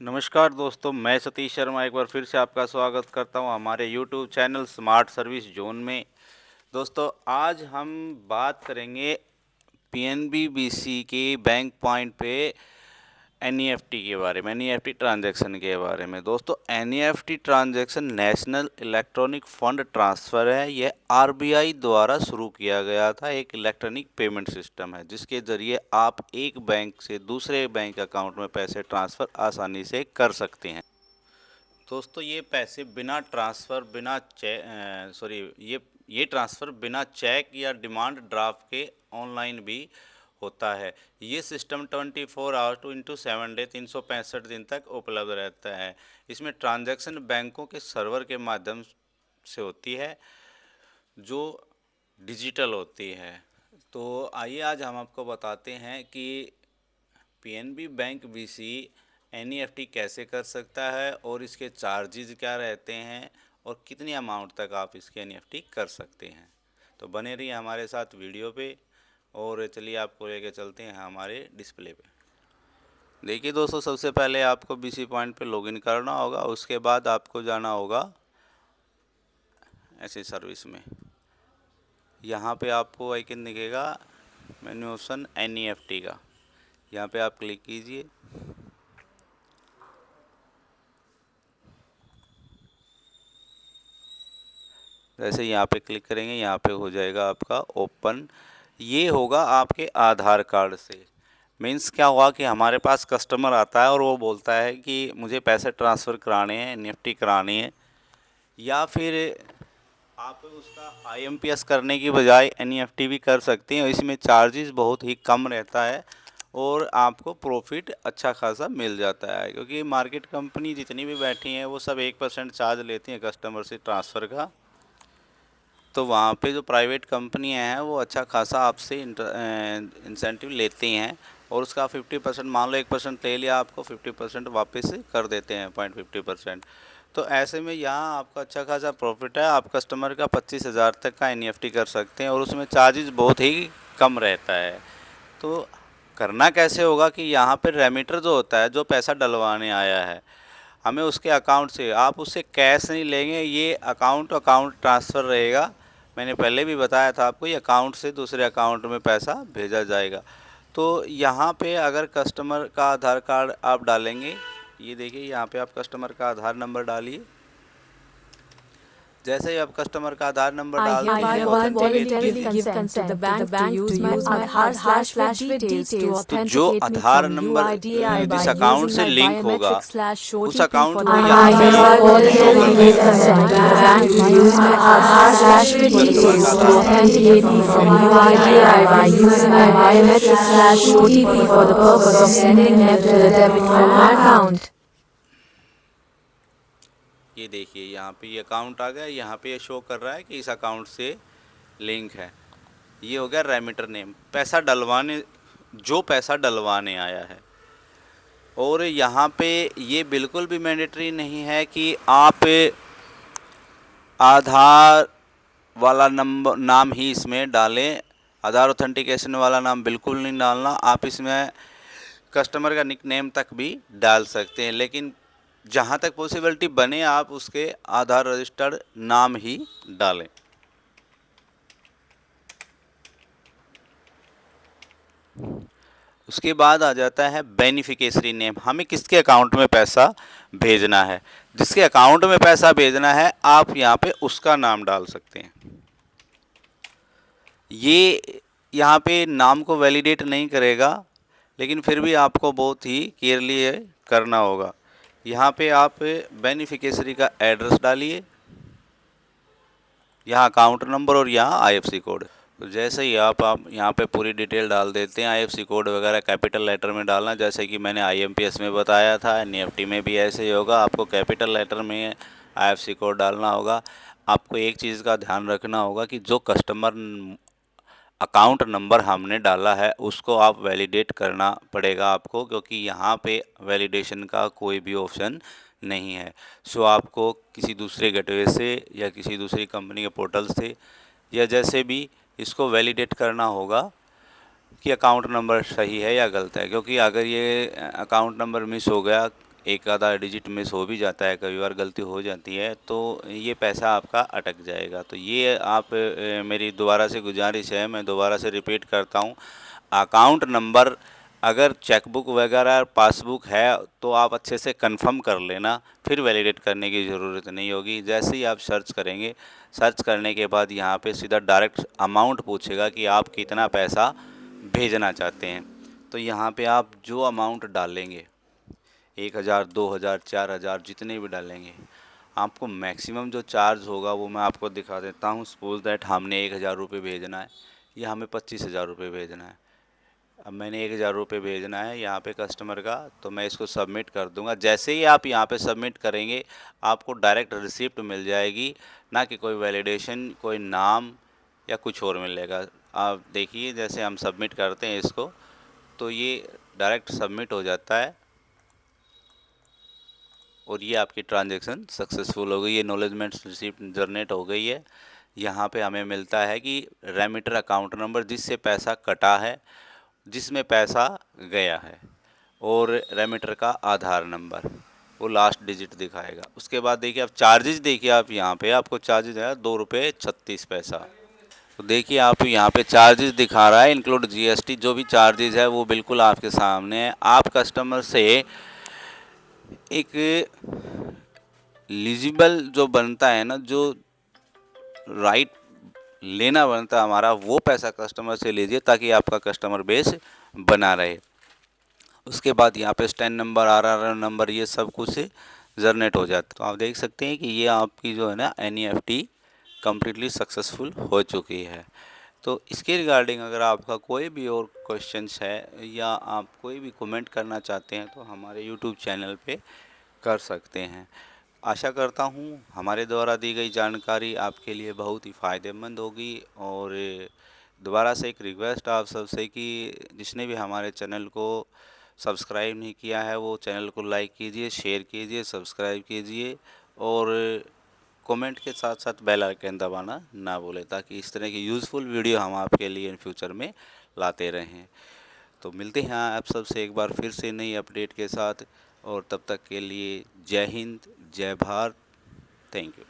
नमस्कार दोस्तों, मैं सतीश शर्मा एक बार फिर से आपका स्वागत करता हूं हमारे YouTube channel smart service zone में। दोस्तों, आज हम बात करेंगे पीएनबी बीसी के बैंक पॉइंट पे एनईएफटी के बारे में, एनईएफटी ट्रांजैक्शन के बारे में। दोस्तों, NEFT transaction national electronic fund transfer है। यह आरबीआई द्वारा शुरू किया गया था, एक इलेक्ट्रॉनिक पेमेंट सिस्टम है जिसके ज़रिए आप एक बैंक से दूसरे बैंक अकाउंट में पैसे ट्रांसफ़र आसानी से कर सकते हैं। दोस्तों, ये पैसे बिना ट्रांसफ़र बिना सॉरी ये ट्रांसफ़र बिना चेक या डिमांड ड्राफ्ट के ऑनलाइन भी होता है। ये system 24 hour to into 7 day 365 दिन तक उपलब्ध रहता है। इसमें ट्रांजैक्शन बैंकों के सर्वर के माध्यम से होती है, जो डिजिटल होती है। तो आइए आज हम आपको बताते हैं कि पीएनबी बैंक बीसी एनईएफटी कैसे कर सकता है और इसके चार्जेस क्या रहते हैं और कितनी अमाउंट तक आप इसके एनईएफटी कर सकते हैं। तो बने रहिए हमारे साथ वीडियो पे और चलिए आपको लेके चलते हैं हमारे डिस्प्ले पे। देखिए दोस्तों, सबसे पहले आपको बीसी पॉइंट पे लॉगिन करना होगा। उसके बाद आपको जाना होगा ऐसी सर्विस में। यहाँ पे आपको आइकन दिखेगा मेन्यू ऑप्शन एनईएफटी का, यहाँ पे आप क्लिक कीजिए। जैसे यहाँ पे क्लिक करेंगे, यहाँ पे हो जाएगा आपका ओपन। ये होगा आपके आधार कार्ड से। मीन्स क्या हुआ कि हमारे पास कस्टमर आता है और वो बोलता है कि मुझे पैसे ट्रांसफ़र कराने हैं, निफ्टी करानी है, या फिर आप उसका आईएमपीएस करने की बजाय एनईएफटी भी कर सकते हैं। इसमें चार्जेस बहुत ही कम रहता है और आपको प्रॉफिट अच्छा खासा मिल जाता है, क्योंकि मार्केट कंपनी जितनी भी बैठी हैं वो सब 1% चार्ज लेती हैं कस्टमर से ट्रांसफ़र का। तो वहाँ पे जो प्राइवेट कंपनियाँ हैं वो अच्छा खासा आपसे इंसेंटिव लेती हैं और उसका 50%, मान लो 1% ले लिया, आपको 50% वापस कर देते हैं, 0.50%। तो ऐसे में यहाँ आपका अच्छा खासा प्रॉफिट है। आप कस्टमर का 25,000 तक का एनईएफटी कर सकते हैं और उसमें चार्जेस बहुत ही कम रहता है। तो करना कैसे होगा कि यहाँ पर रेमिटर जो होता है, जो पैसा डलवाने आया है, हमें उसके अकाउंट से, आप उससे कैश नहीं लेंगे, ये अकाउंट अकाउंट ट्रांसफ़र रहेगा। मैंने पहले भी बताया था आपको, ये अकाउंट से दूसरे अकाउंट में पैसा भेजा जाएगा। तो यहाँ पे अगर कस्टमर का आधार कार्ड आप डालेंगे, ये देखिए यहाँ पे आप कस्टमर का आधार नंबर डालिए। जैसे ही आप कस्टमर का आधार नंबर I डालते hereby हैं, voluntarily give consent to the bank to use my Aadhaar/with details तो to जो authenticate me Aadhaar from number UIDAI by जिस अकाउंट using से my लिंक होगा उस biometrics/OTP अकाउंट for को the यहाँ पे purpose of शो voluntarily करना give है। consent to the bank to use my Aadhaar/with details to authenticate me from UIDAI by using my biometrics/OTP for the purpose of sending them to the debit from my account. ये देखिए यहाँ पे ये account आ गया, यहाँ पे ये show कर रहा है कि इस अकाउंट से लिंक है। ये हो गया रेमिटर नेम, पैसा डलवाने, जो पैसा डलवाने आया है। और यहाँ पे ये बिल्कुल भी मैंडेटरी नहीं है कि आप आधार वाला नंबर नाम ही इसमें डालें। आधार ऑथेंटिकेशन वाला नाम बिल्कुल नहीं डालना। आप इसमें कस्टमर का निक नेम तक भी डाल सकते हैं, लेकिन जहाँ तक पॉसिबिलिटी बने आप उसके आधार रजिस्टर्ड नाम ही डालें। उसके बाद आ जाता है बेनिफिकेशरी नेम, हमें किसके अकाउंट में पैसा भेजना है। जिसके अकाउंट में पैसा भेजना है आप यहाँ पे उसका नाम डाल सकते हैं। ये यहाँ पे नाम को वैलिडेट नहीं करेगा, लेकिन फिर भी आपको बहुत ही केयरली करना होगा। यहाँ पे आप बेनिफिकेशरी का एड्रेस डालिए, यहाँ अकाउंट नंबर और यहाँ आईएफएससी कोड। तो जैसे ही आप यहाँ पे पूरी डिटेल डाल देते हैं, आईएफएससी कोड वगैरह कैपिटल लेटर में डालना, जैसे कि मैंने आईएमपीएस में बताया था, एनईएफटी में भी ऐसे ही होगा। आपको कैपिटल लेटर में आईएफएससी कोड डालना होगा। आपको एक चीज़ का ध्यान रखना होगा कि जो कस्टमर अकाउंट नंबर हमने डाला है उसको आप वैलिडेट करना पड़ेगा आपको, क्योंकि यहाँ पे वैलिडेशन का कोई भी ऑप्शन नहीं है। सो आपको किसी दूसरे गेटवे से या किसी दूसरी कंपनी के पोर्टल से या जैसे भी इसको वैलिडेट करना होगा कि अकाउंट नंबर सही है या गलत है। क्योंकि अगर ये अकाउंट नंबर मिस हो गया एक आधा डिजिट मिस हो भी जाता है, कई बार गलती हो जाती है, तो ये पैसा आपका अटक जाएगा। तो ये आप मेरी दोबारा से गुजारिश है, मैं दोबारा से रिपीट करता हूँ, अकाउंट नंबर अगर चेकबुक वगैरह पासबुक है तो आप अच्छे से कंफर्म कर लेना, फिर वैलिडेट करने की ज़रूरत नहीं होगी। जैसे ही आप सर्च करेंगे, सर्च करने के बाद यहाँ पे सीधा डायरेक्ट अमाउंट पूछेगा कि आप कितना पैसा भेजना चाहते हैं। तो यहाँ पे आप जो अमाउंट डालेंगे, 1,000, 2,000, 4,000 जितने भी डालेंगे, आपको मैक्सिमम जो चार्ज होगा वो मैं आपको दिखा देता हूँ। सपोज दैट हमने 1,000 रुपये भेजना है या हमें 25,000 रुपये भेजना है। अब मैंने 1,000 रुपये भेजना है यहाँ पे कस्टमर का, तो मैं इसको सबमिट कर दूंगा। जैसे ही आप यहाँ पे सबमिट करेंगे, आपको डायरेक्ट रिसिप्ट मिल जाएगी, ना कि कोई वैलिडेशन, कोई नाम या कुछ और मिलेगा। आप देखिए जैसे हम सबमिट करते हैं इसको, तो ये डायरेक्ट सबमिट हो जाता है और ये आपकी ट्रांजैक्शन सक्सेसफुल हो गई। ये नॉलेजमेंट रिसिप्ट जनरेट हो गई है। यहाँ पे हमें मिलता है कि रेमिटर अकाउंट नंबर, जिससे पैसा कटा है, जिसमें पैसा गया है, और रेमिटर का आधार नंबर, वो लास्ट डिजिट दिखाएगा। उसके बाद देखिए आप चार्जेस, देखिए आप यहाँ पे आपको चार्जेस है 2 रुपये 36 पैसा। तो देखिए आप यहाँ पे चार्जेस दिखा रहा है इंक्लूड जीएसटी, जो भी चार्जेस है वो बिल्कुल आपके सामने है। आप कस्टमर से एक एलिजिबल जो बनता है ना, जो राइट लेना बनता है हमारा, वो पैसा कस्टमर से लीजिए ताकि आपका कस्टमर बेस बना रहे। उसके बाद यहाँ पे स्टैंड नंबर, आरआर नंबर, ये सब कुछ जनरेट हो जाता है। तो आप देख सकते हैं कि ये आपकी जो है ना एनईएफटी कम्प्लीटली सक्सेसफुल हो चुकी है। तो इसके रिगार्डिंग अगर आपका कोई भी और क्वेश्चंस है या आप कोई भी कमेंट करना चाहते हैं तो हमारे यूट्यूब चैनल पे कर सकते हैं। आशा करता हूँ हमारे द्वारा दी गई जानकारी आपके लिए बहुत ही फ़ायदेमंद होगी। और दोबारा से एक रिक्वेस्ट आप सबसे कि जिसने भी हमारे चैनल को सब्सक्राइब नहीं किया है वो चैनल को लाइक कीजिए, शेयर कीजिए, सब्सक्राइब कीजिए, और कमेंट के साथ साथ बेल आइकन दबाना ना भूलें, ताकि इस तरह की यूज़फुल वीडियो हम आपके लिए इन फ्यूचर में लाते रहें। तो मिलते हैं आप सबसे एक बार फिर से नई अपडेट के साथ, और तब तक के लिए जय हिंद, जय भारत, थैंक यू।